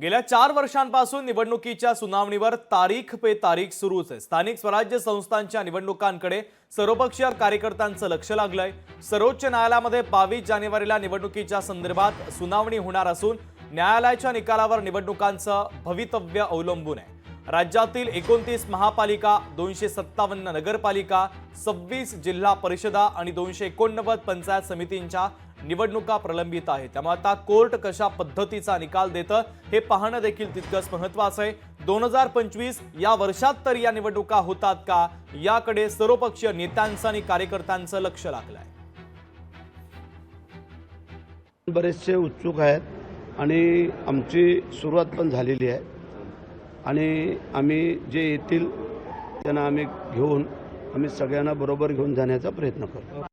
गेल्या 4 वर्षांपासून निवडणुकीच्या सुनावणीवर तारीख पे तारीख सुरूच आहे। स्थानिक स्वराज्य संस्थांच्या निवडणुकांकडे सर्वपक्षीय कार्यकर्त्यांचं लक्ष लागलंय। सर्वोच्च न्यायालयामध्ये 22 जानेवारीला निवडणुकीच्या संदर्भात सुनावणी होणार असून न्यायालयाच्या निकालावर निवडणुकांचं भवितव्य अवलंबून आहे। राज्यातील 29 महापालिका, 257 नगरपालिका, 26 जिल्हा परिषदा आणि 289 पंचायत समितींच्या निवडणुका प्रलंबित आहेत। त्यामुळे आता कोर्ट कशा पद्धतीचा निकाल देतं हे पाहणं देखील तितकंच महत्त्वाचं आहे। 2025 या वर्षात तर या निवडणुका होतात का, याकडे सर्वपक्षीय नेत्यांचं आणि कार्यकर्त्यांचं लक्ष लागलंय। बरेचसे उत्सुक आहेत आणि आमची सुरुवात पण झालेली आहे आणि आम्ही जे येतील त्यांना आम्ही घेऊन आम्ही सगळ्यांना बरोबर घेऊन जाण्याचा प्रयत्न करू।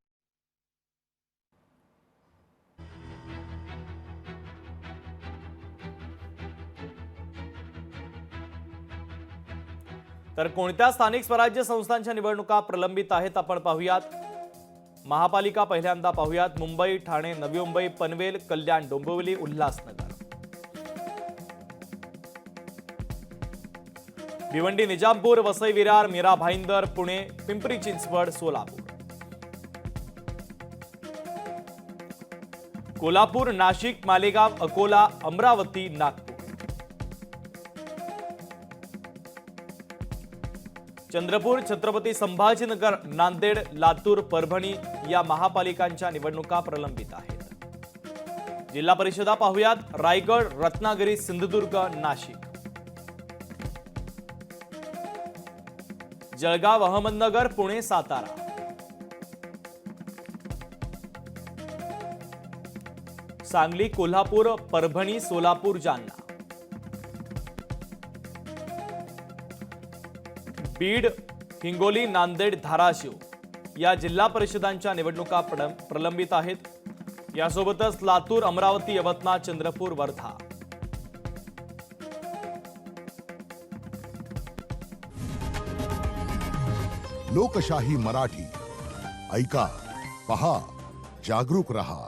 तर कोणत्या स्थानिक स्वराज्य संस्थांच्या निवडणुका प्रलंबित आहेत आपण पाहूयात। महापालिका पहिल्यांदा पाहूयात। मुंबई, ठाणे, नवी मुंबई, पनवेल, कल्याण, डोंबिवली, उल्हासनगर, भिवंडी, निजामपूर, वसई विरार, मीरा भाईंदर, पुणे, पिंपरी चिंचवड, सोलापूर, कोल्हापूर, नाशिक, मालेगाव, अकोला, अमरावती, नागपूर, चंद्रपूर, छत्रपती संभाजीनगर, नांदेड, लातूर, परभणी या महापालिकांच्या निवडणुका प्रलंबित आहेत। जिल्हा परिषदा पाहूयात। रायगड, रत्नागिरी, सिंधुदुर्ग, नाशिक, जळगाव, अहमदनगर, पुणे, सातारा, सांगली, कोल्हापूर, परभणी, सोलापूर, जालना, बीड, हिंगोली, नांदेड, धाराशिव या जिल्हा परिषदांच्या निवडणुका प्रलंबित आहेत। यासोबतच लातूर, अमरावती, यवतमाळ, चंद्रपूर, वर्धा, लोकशाही मराठी ऐका, पहा, जागरूक रहा।